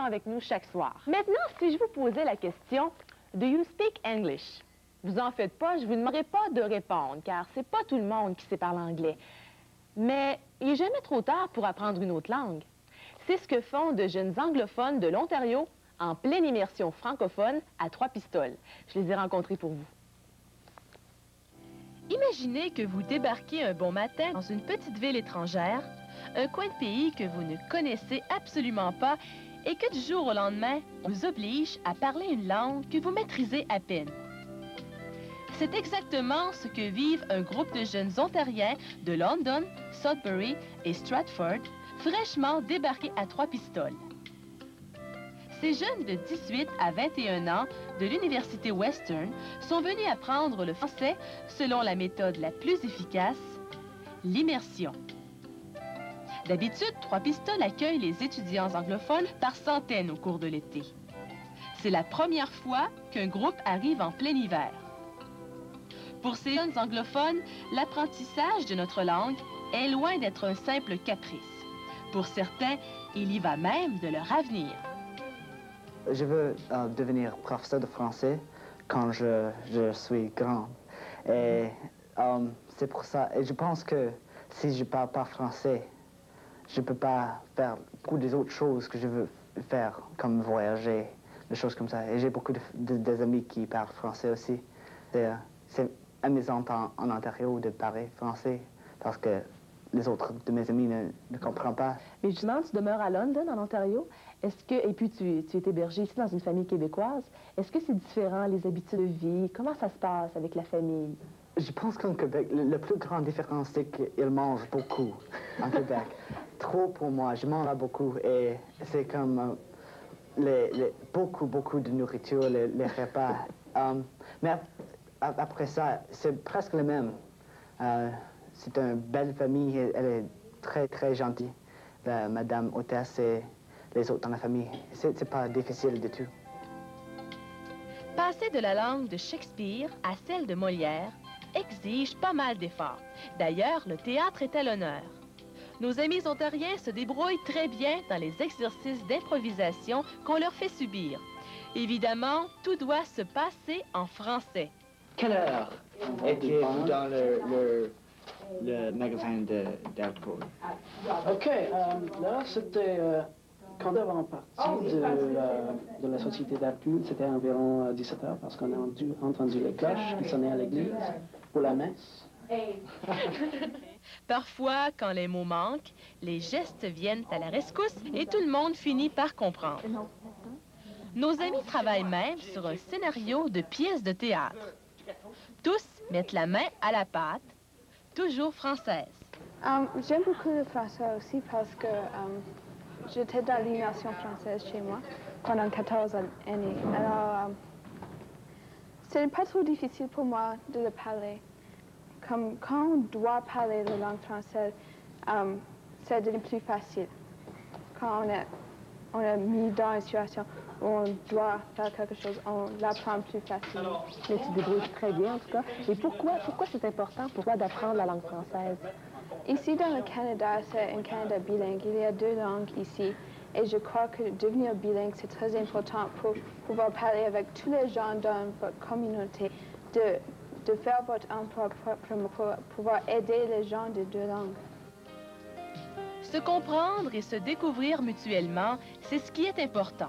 avec nous chaque soir. Maintenant, si je vous posais la question « Do you speak English? » Vous en faites pas, je vous demanderai pas de répondre, car c'est pas tout le monde qui sait parler anglais. Mais il n'est jamais trop tard pour apprendre une autre langue. C'est ce que font de jeunes anglophones de l'Ontario en pleine immersion francophone à Trois-Pistoles. Je les ai rencontrés pour vous. Imaginez que vous débarquez un bon matin dans une petite ville étrangère, un coin de pays que vous ne connaissez absolument pas et que du jour au lendemain, on vous oblige à parler une langue que vous maîtrisez à peine. C'est exactement ce que vivent un groupe de jeunes Ontariens de London, Sudbury et Stratford, fraîchement débarqués à Trois-Pistoles. Ces jeunes de 18 à 21 ans de l'Université Western sont venus apprendre le français selon la méthode la plus efficace, l'immersion. D'habitude, Trois-Pistoles accueille les étudiants anglophones par centaines au cours de l'été. C'est la première fois qu'un groupe arrive en plein hiver. Pour ces jeunes anglophones, l'apprentissage de notre langue est loin d'être un simple caprice. Pour certains, il y va même de leur avenir. Je veux devenir professeur de français quand je suis grand. Et c'est pour ça. Et je pense que si je ne parle pas français, je ne peux pas faire beaucoup des autres choses que je veux faire, comme voyager, des choses comme ça. Et j'ai beaucoup des amis qui parlent français aussi. C'est amusant en Ontario de parler français parce que les autres de mes amis ne comprennent pas. Mais justement, tu demeures à London, en Ontario. Et puis tu es hébergé ici dans une famille québécoise. Est-ce que c'est différent, les habitudes de vie? Comment ça se passe avec la famille? Je pense qu'en Québec, la plus grande différence, c'est qu'ils mangent beaucoup en Québec. Trop pour moi, je mange beaucoup et c'est comme beaucoup de nourriture, les repas. Mais après ça, c'est presque le même. C'est une belle famille, elle est très gentille. Madame hôtesse et les autres dans la famille, c'est pas difficile du tout. Passer de la langue de Shakespeare à celle de Molière exige pas mal d'efforts. D'ailleurs, le théâtre est à l'honneur. Nos amis ontariens se débrouillent très bien dans les exercices d'improvisation qu'on leur fait subir. Évidemment, tout doit se passer en français. Quelle heure étiez-vous dans le magasin d'alcool? OK, là, c'était quand on est parti de la société d'alcool, c'était environ 17 heures parce qu'on a entendu les cloches qui sonnaient à l'église pour la messe. Parfois, quand les mots manquent, les gestes viennent à la rescousse et tout le monde finit par comprendre. Nos amis travaillent même sur un scénario de pièce de théâtre. Tous mettent la main à la pâte, toujours française. J'aime beaucoup le français aussi parce que j'étais dans l'immersion française chez moi pendant 14 années. Alors, ce n'est pas trop difficile pour moi de le parler. Comme quand on doit parler la langue française, ça devient plus facile. Quand on est mis dans une situation où on doit faire quelque chose, on l'apprend plus facilement. Mais tu te débrouilles très bien, en tout cas. Et pourquoi c'est important pour toi d'apprendre la langue française? Ici, dans le Canada, c'est un Canada bilingue. Il y a 2 langues ici. Et je crois que devenir bilingue, c'est très important pour pouvoir parler avec tous les gens dans votre communauté, de faire votre emploi pour pouvoir aider les gens de 2 langues. Se comprendre et se découvrir mutuellement, c'est ce qui est important.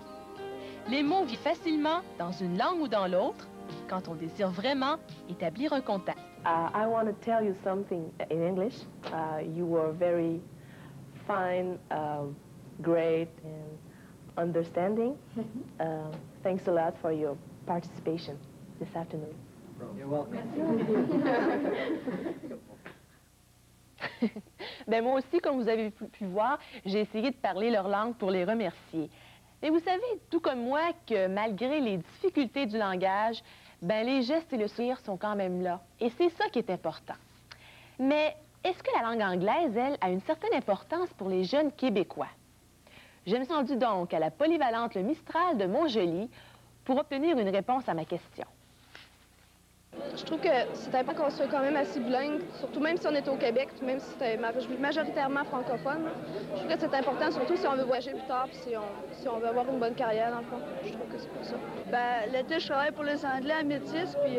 Les mots vivent facilement dans une langue ou dans l'autre quand on désire vraiment établir un contact. I want to tell you something in English. You were very fine, great, and understanding. Thanks a lot for your participation this afternoon. You're welcome. Ben moi aussi, comme vous avez pu voir, j'ai essayé de parler leur langue pour les remercier. Mais vous savez, tout comme moi, que malgré les difficultés du langage, ben les gestes et le sourire sont quand même là. Et c'est ça qui est important. Mais est-ce que la langue anglaise, elle, a une certaine importance pour les jeunes Québécois? Je me suis rendue donc à la polyvalente Le Mistral de Montjoly pour obtenir une réponse à ma question. Je trouve que c'est important qu'on soit quand même assez bilingue, surtout même si on est au Québec, même si c'est majoritairement francophone. Je trouve que c'est important, surtout si on veut voyager plus tard, puis si on veut avoir une bonne carrière, dans le fond. Je trouve que c'est pour ça. Ben, l'été, je travaille pour les Anglais à Métis, puis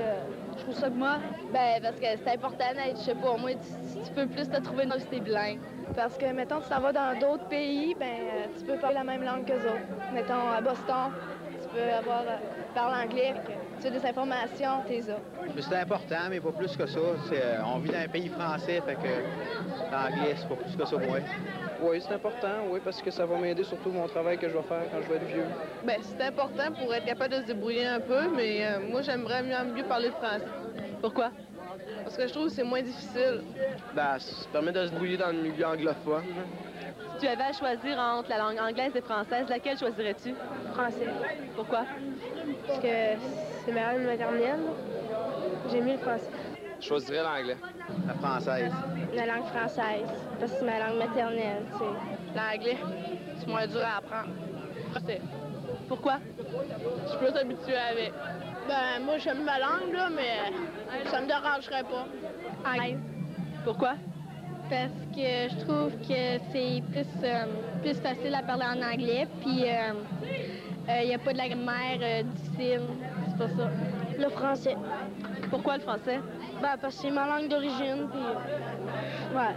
je trouve ça que moi. Ben, parce que c'est important d'être, je sais pas, au moins, tu peux plus te trouver dans si t'es bilingue. Parce que, mettons, tu t'en vas dans d'autres pays, ben, tu peux parler la même langue qu'eux autres. Mettons, à Boston, tu peux parler anglais, tu as des informations, t'es ça. C'est important, mais pas plus que ça. On vit dans un pays français, fait que l'anglais, c'est pas plus que ça pour moi. Oui, c'est important, oui, parce que ça va m'aider surtout mon travail que je vais faire quand je vais être vieux. Bien, c'est important pour être capable de se débrouiller un peu, mais moi, j'aimerais mieux parler le français. Pourquoi? Parce que je trouve que c'est moins difficile. Ben, ça permet de se débrouiller dans le milieu anglophone. Si tu avais à choisir entre la langue anglaise et française, laquelle choisirais-tu? Français. Pourquoi? Parce que c'est ma langue maternelle. J'ai mis le français. Je choisirais l'anglais. La française. La langue française, parce que c'est ma langue maternelle, tu sais. L'anglais, c'est moins dur à apprendre. Français. Pourquoi? Je suis plus habituée avec. Ben, moi, j'aime ma langue, là, mais ça me dérangerait pas. Anglais. Pourquoi? Parce que je trouve que c'est plus facile à parler en anglais, puis il n'y a pas de la grammaire difficile, c'est pour ça. Le français. Pourquoi le français? Ben, parce que c'est ma langue d'origine, puis ouais,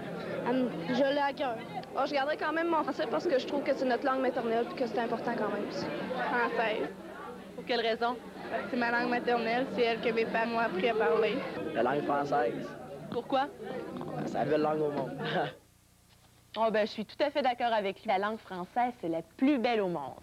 je l'ai à cœur. Oh, je garderai quand même mon français parce que je trouve que c'est notre langue maternelle et que c'est important quand même aussi. Française. Pour quelle raison? C'est ma langue maternelle, c'est elle que mes parents m'ont appris à parler. La langue française. Pourquoi? C'est la belle langue au monde. Oh, ben, je suis tout à fait d'accord avec lui. La langue française, c'est la plus belle au monde.